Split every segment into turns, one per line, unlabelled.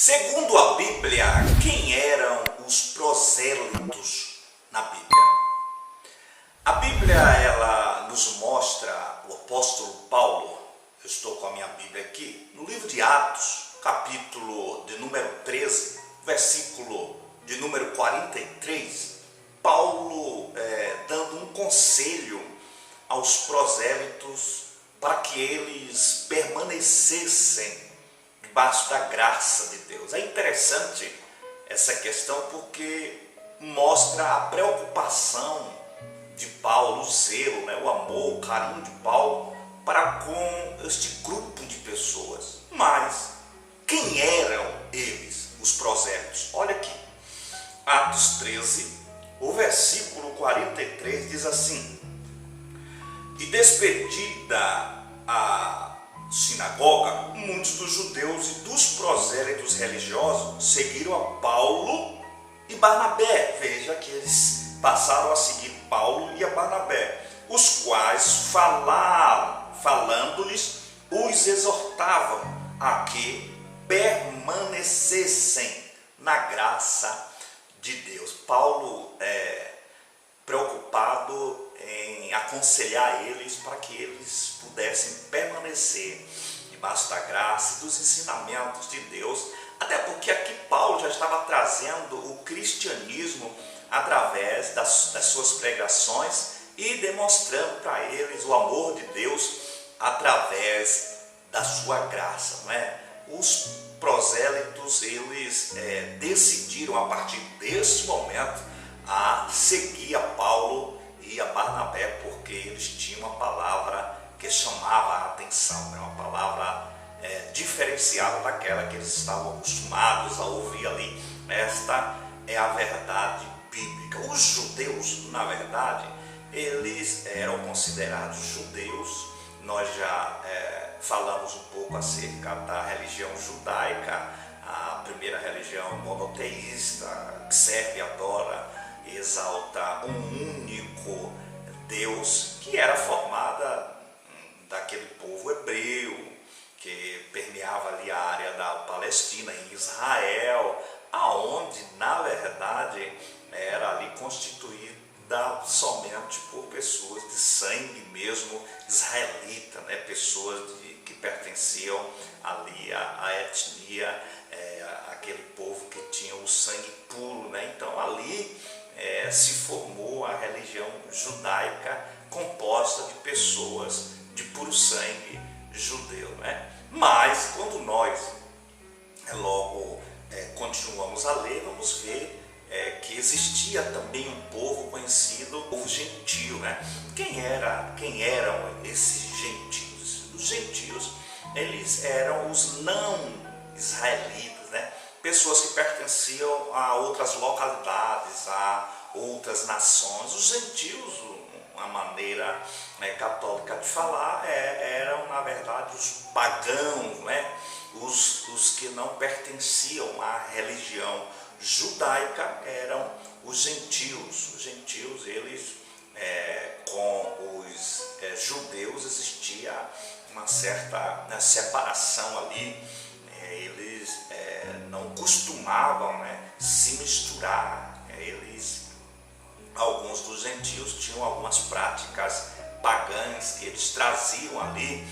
Segundo a Bíblia, quem eram os prosélitos na Bíblia? A Bíblia, ela nos mostra o apóstolo Paulo. Eu estou com a minha Bíblia aqui, no livro de Atos, capítulo de número 13, versículo de número 43, Paulo dando um conselho aos prosélitos para que eles permanecessem debaixo da graça de Deus. É interessante essa questão porque mostra a preocupação de Paulo, o zelo, o amor, o carinho de Paulo para com este grupo de pessoas. Mas quem eram eles, os prosélitos? Olha aqui, Atos 13, o versículo 43 diz assim: e despedida a sinagoga, muitos dos judeus e dos prosélitos religiosos seguiram a Paulo e Barnabé. Veja que eles passaram a seguir Paulo e a Barnabé, os quais falando-lhes, os exortavam a que permanecessem na graça de Deus. Paulo preocupado em aconselhar eles para que eles pudessem permanecer debaixo da graça e dos ensinamentos de Deus, até porque aqui Paulo já estava trazendo o cristianismo através das suas pregações e demonstrando para eles o amor de Deus através da sua graça, não é? Os prosélitos, eles decidiram a partir desse momento a seguir a Paulo e a Barnabé, porque eles tinham uma palavra que chamava a atenção, uma palavra diferenciada daquela que eles estavam acostumados a ouvir ali. Esta é a verdade bíblica. Os judeus, na verdade, eles eram considerados judeus. Nós já falamos um pouco acerca da religião judaica, a primeira religião monoteísta, que serve e adora, exalta um único Deus, que era formada daquele povo hebreu, que permeava ali a área da Palestina, em Israel, aonde na verdade era ali constituída somente por pessoas de sangue mesmo israelita, pessoas que pertenciam ali à etnia, aquele povo que tinha o sangue puro, Então ali se formou a religião judaica composta de pessoas de puro sangue judeu, Mas quando nós logo continuamos a ler, vamos ver que existia também um povo conhecido, o povo gentio, Quem eram esses gentios? Os gentios, eles eram os não israelitas, Pessoas que pertenciam a outras localidades, a outras nações. Os gentios, uma maneira católica de falar, eram na verdade os pagãos, os que não pertenciam à religião judaica, eram os gentios. Os gentios, eles com os judeus existia uma certa separação ali. Eles não costumavam se misturar. Alguns dos gentios tinham algumas práticas pagãs que eles traziam ali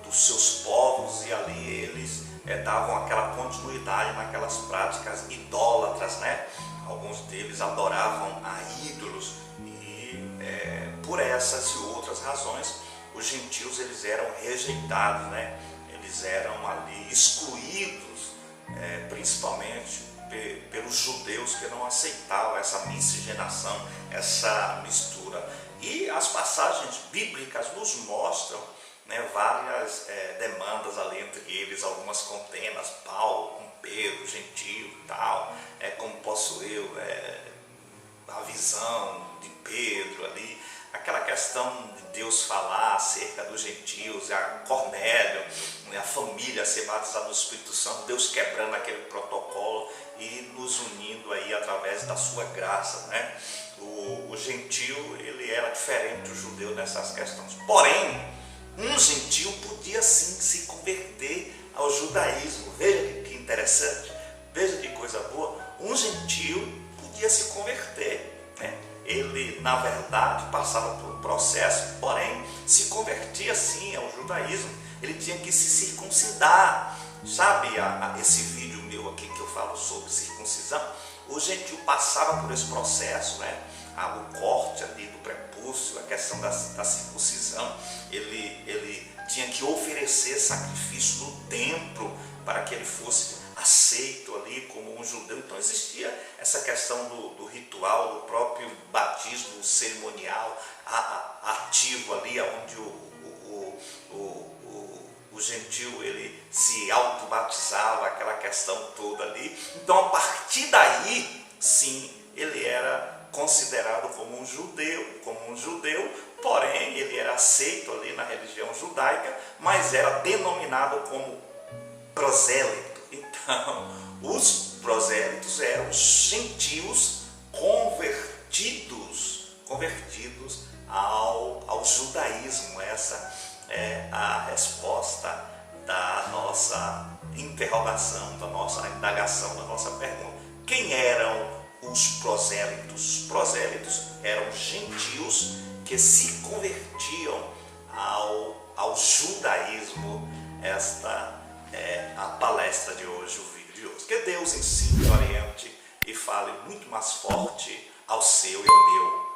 dos seus povos, e ali eles davam aquela continuidade naquelas práticas idólatras, Alguns deles adoravam a ídolos, e por essas e outras razões os gentios, eles eram rejeitados, Eles eram ali excluídos, principalmente pelos judeus, que não aceitavam essa miscigenação, essa mistura. E as passagens bíblicas nos mostram várias demandas ali entre eles, algumas contenas, Paulo com Pedro, gentio e tal, como posso eu, a visão de Pedro ali, aquela questão de Deus falar acerca dos gentios, a Cornélio, a família ser batizada no Espírito Santo, Deus quebrando aquele protocolo e nos unindo aí através da sua graça, O gentio, ele era diferente do judeu nessas questões. Porém, um gentio podia sim se converter ao judaísmo. Veja que interessante, veja que coisa boa, um gentio podia se converter, né? Ele, na verdade, passava por um processo, porém, se convertia sim ao judaísmo. Ele tinha que se circuncidar. Sabe esse vídeo meu aqui que eu falo sobre circuncisão? O gentio passava por esse processo, né? O corte ali do prepúcio, a questão da circuncisão. Ele tinha que oferecer sacrifício no templo para que ele fosse aceito ali como um judeu. Então existia essa questão do ritual, do próprio batismo cerimonial ativo ali, onde o gentio ele se autobatizava, aquela questão toda ali. Então a partir daí, sim, ele era considerado como um judeu, porém ele era aceito ali na religião judaica, mas era denominado como prosélito. Então, os prosélitos eram gentios convertidos ao judaísmo. Essa é a resposta da nossa interrogação, da nossa indagação, da nossa pergunta. Quem eram os prosélitos? Os prosélitos eram gentios que se convertiam ao judaísmo. Esta é a palestra de hoje, o vídeo de hoje. Que Deus ensine, oriente e fale muito mais forte ao seu e ao meu